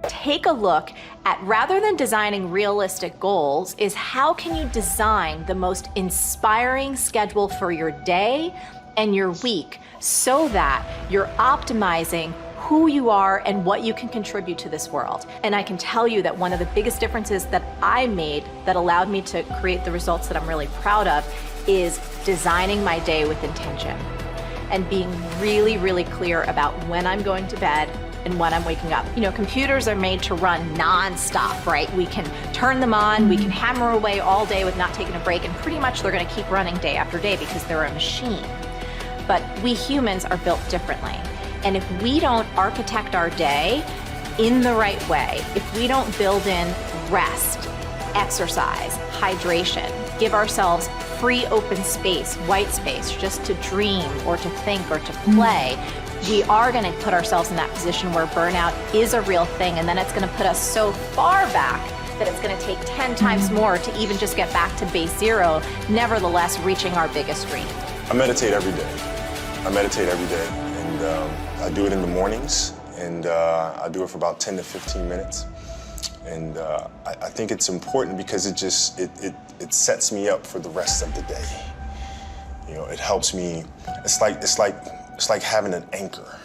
take a look at, rather than designing realistic goals, is how can you design the most inspiring schedule for your day and your week so that you're optimizing who you are and what you can contribute to this world. And I can tell you that one of the biggest differences that I made that allowed me to create the results that I'm really proud of is designing my day with intention and being really, really clear about when I'm going to bed and when I'm waking up. You know, computers are made to run non-stop, right? We can turn them on, we can hammer away all day with not taking a break, and pretty much they're gonna keep running day after day because they're a machine. But we humans are built differently. And if we don't architect our day in the right way, if we don't build in rest, exercise, hydration, give ourselves free open space, white space, just to dream or to think or to play, we are going to put ourselves in that position where burnout is a real thing, and then it's going to put us so far back that it's going to take 10 times more to even just get back to base zero, nevertheless reaching our biggest dream. I meditate every day. And I do it in the mornings, and I do it for about 10 to 15 minutes. And I think it's important because it sets me up for the rest of the day. You know, it helps me. It's like having an anchor.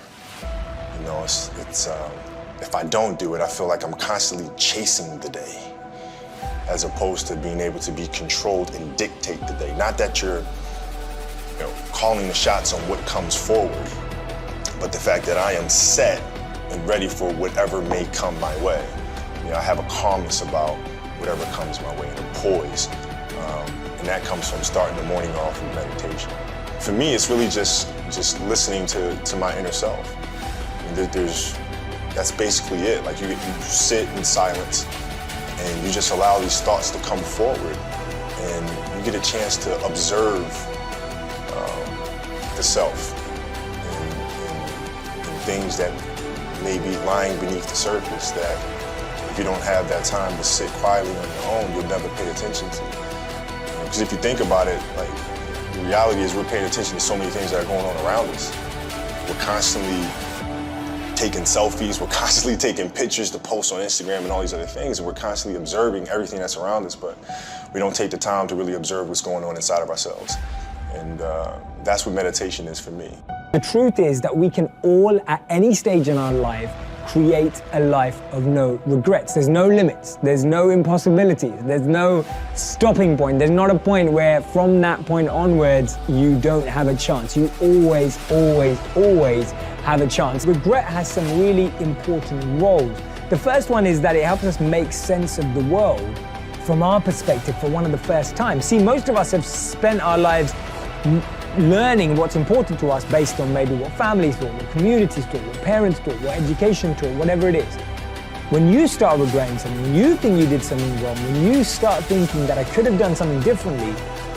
You know, it's if I don't do it, I feel like I'm constantly chasing the day, as opposed to being able to be controlled and dictate the day. Not that you're, you know, calling the shots on what comes forward, but the fact that I am set and ready for whatever may come my way. You know, I have a calmness about whatever comes my way and a poise. And that comes from starting the morning off with meditation. For me, it's really just listening to my inner self. I mean, that's basically it. Like you sit in silence and you just allow these thoughts to come forward, and you get a chance to observe the self and things that may be lying beneath the surface that if you don't have that time to sit quietly on your own, you'll never pay attention to. Because if you think about it, like, the reality is we're paying attention to so many things that are going on around us. We're constantly taking selfies, we're constantly taking pictures to post on Instagram and all these other things, and we're constantly observing everything that's around us, but we don't take the time to really observe what's going on inside of ourselves. And that's what meditation is for me. The truth is that we can all, at any stage in our life, create a life of no regrets. There's no limits, there's no impossibilities, there's no stopping point. There's not a point where from that point onwards, you don't have a chance. You always, always, always have a chance. Regret has some really important roles. The first one is that it helps us make sense of the world from our perspective for one of the first times. See, most of us have spent our lives learning what's important to us based on maybe what families taught, what communities taught, what parents taught, what education taught, whatever it is. When you start regretting something, when you think you did something wrong, when you start thinking that I could have done something differently,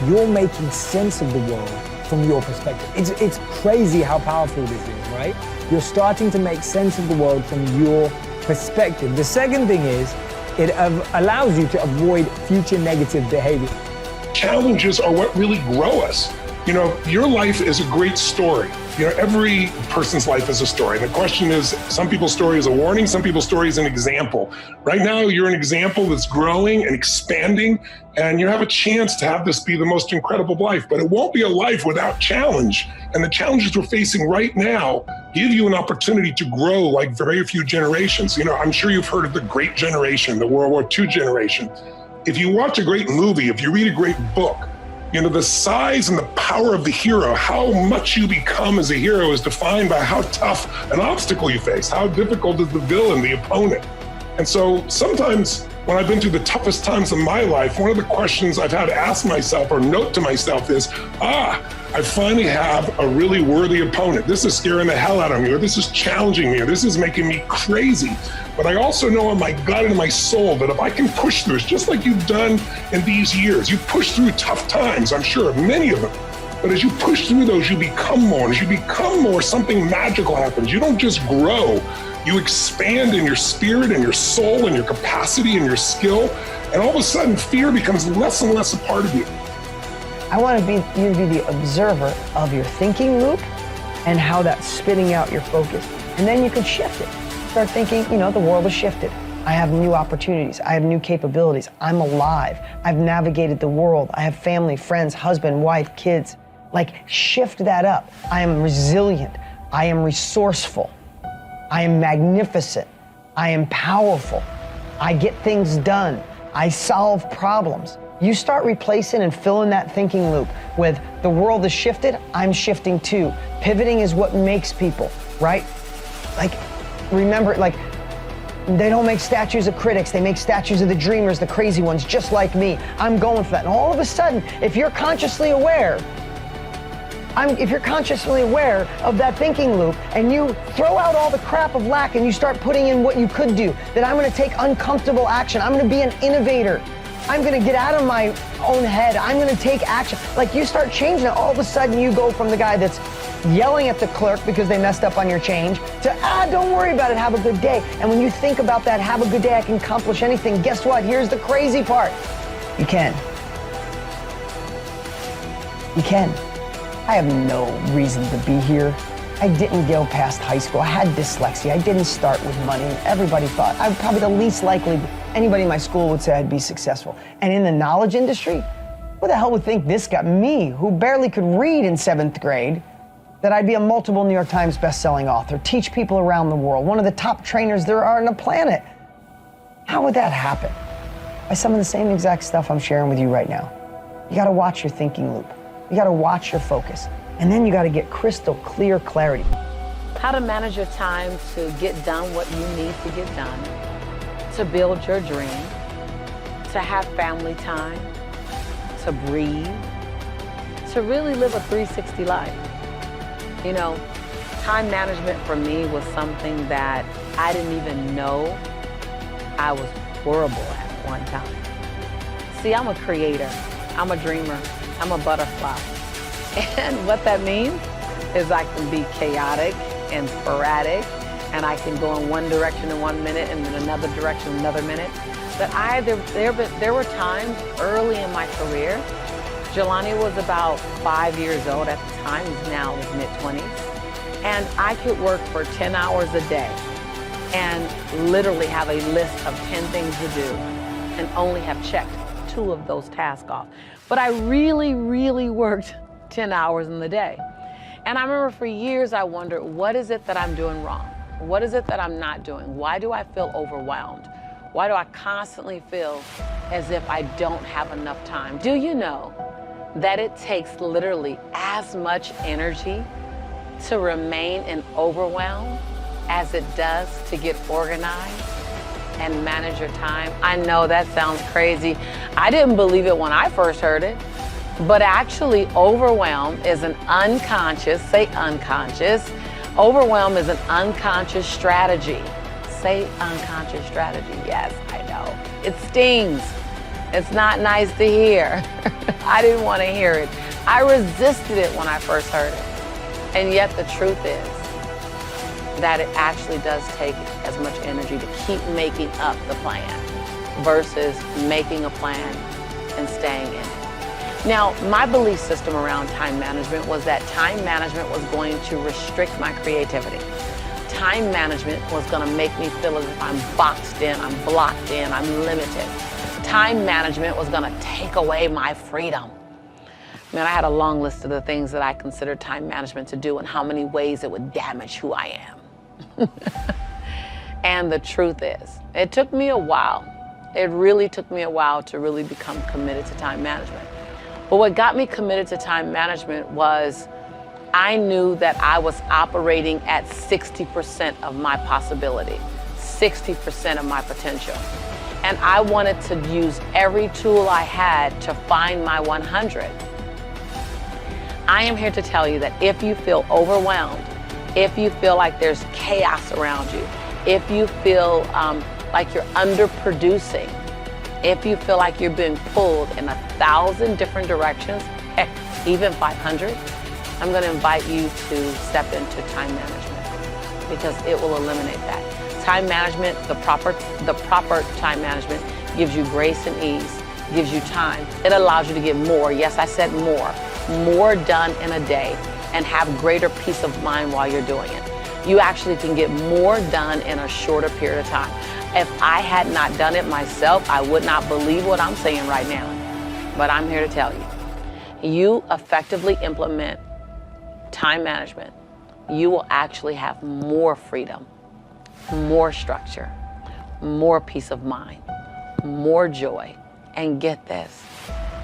you're making sense of the world from your perspective. It's crazy how powerful this is, right? You're starting to make sense of the world from your perspective. The second thing is, it allows you to avoid future negative behavior. Challenges are what really grow us. You know, your life is a great story. You know, every person's life is a story. And the question is, some people's story is a warning, some people's story is an example. Right now, you're an example that's growing and expanding, and you have a chance to have this be the most incredible life. But it won't be a life without challenge. And the challenges we're facing right now give you an opportunity to grow like very few generations. You know, I'm sure you've heard of the Great Generation, the World War II generation. If you watch a great movie, if you read a great book, you know, the size and the power of the hero, how much you become as a hero is defined by how tough an obstacle you face, how difficult is the villain, the opponent. And so sometimes when I've been through the toughest times of my life, one of the questions I've had to ask myself or note to myself is, I finally have a really worthy opponent. This is scaring the hell out of me, or this is challenging me, or this is making me crazy. But I also know in my gut and in my soul that if I can push through, it's just like you've done in these years. You push through tough times, I'm sure, many of them. But as you push through those, you become more. And as you become more, something magical happens. You don't just grow, you expand in your spirit and your soul and your capacity and your skill. And all of a sudden, fear becomes less and less a part of you. I want you to be the observer of your thinking loop and how that's spitting out your focus. And then you can shift it. start thinking, the world has shifted. I have new opportunities. I have new capabilities. I'm alive. I've navigated the world. I have family, friends, husband, wife, kids. Like, shift that up. I am resilient. I am resourceful. I am magnificent. I am powerful. I get things done. I solve problems. You start replacing and filling that thinking loop with the world has shifted, I'm shifting too. Pivoting is what makes people, right? Like, remember, like, they don't make statues of critics, they make statues of the dreamers, the crazy ones, just like me. I'm going for that. And all of a sudden, if you're consciously aware of that thinking loop and you throw out all the crap of lack and you start putting in what you could do, then I'm gonna take uncomfortable action. I'm gonna be an innovator. I'm gonna get out of my own head. I'm gonna take action. Like, you start changing it, all of a sudden you go from the guy that's yelling at the clerk because they messed up on your change to, don't worry about it, have a good day. And when you think about that, have a good day, I can accomplish anything, guess what? Here's the crazy part. You can. You can. I have no reason to be here. I didn't go past high school. I had dyslexia. I didn't start with money. Everybody thought I'm probably the least likely anybody in my school would say I'd be successful. And in the knowledge industry, who the hell would think this guy, me, who barely could read in 7th grade, that I'd be a multiple New York Times best-selling author, teach people around the world, one of the top trainers there are on the planet. How would that happen? By some of the same exact stuff I'm sharing with you right now. You gotta watch your thinking loop. You gotta watch your focus. And then you gotta get crystal clear clarity. How to manage your time to get done what you need to get done, to build your dream, to have family time, to breathe, to really live a 360 life. Time management for me was something that I didn't even know I was horrible at one time. See, I'm a creator, I'm a dreamer, I'm a butterfly. And what that means is I can be chaotic and sporadic, and I can go in one direction in 1 minute and then another direction another minute. But there were times early in my career, Jelani was about 5 years old at the time, he's now in his mid-20s, and I could work for 10 hours a day and literally have a list of 10 things to do and only have checked 2 of those tasks off. But I really, really worked 10 hours in the day. And I remember for years I wondered, what is it that I'm doing wrong? What is it that I'm not doing? Why do I feel overwhelmed? Why do I constantly feel as if I don't have enough time? Do you know that it takes literally as much energy to remain in overwhelm as it does to get organized and manage your time? I know that sounds crazy. I didn't believe it when I first heard it. But actually, overwhelm is an unconscious, say unconscious, overwhelm is an unconscious strategy. Say unconscious strategy, yes, I know. It stings. It's not nice to hear. I didn't want to hear it. I resisted it when I first heard it. And yet the truth is that it actually does take as much energy to keep making up the plan versus making a plan and staying in it. Now, my belief system around time management was that time management was going to restrict my creativity. Time management was going to make me feel as if I'm boxed in, I'm blocked in, I'm limited. Time management was going to take away my freedom. Man, I had a long list of the things that I considered time management to do and how many ways it would damage who I am. And the truth is, it took me a while. It really took me a while to really become committed to time management. But what got me committed to time management was I knew that I was operating at 60% of my possibility, 60% of my potential. And I wanted to use every tool I had to find my 100. I am here to tell you that if you feel overwhelmed, if you feel like there's chaos around you, if you feel like you're underproducing, if you feel like you're being pulled in 1,000 different directions, heck, even 500, I'm going to invite you to step into time management because it will eliminate that. Time management, the proper time management gives you grace and ease, gives you time. It allows you to get more, yes, I said more done in a day and have greater peace of mind while you're doing it. You actually can get more done in a shorter period of time. If I had not done it myself, I would not believe what I'm saying right now. But I'm here to tell you, you effectively implement time management, you will actually have more freedom, more structure, more peace of mind, more joy. And get this,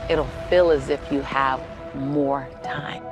it'll feel as if you have more time.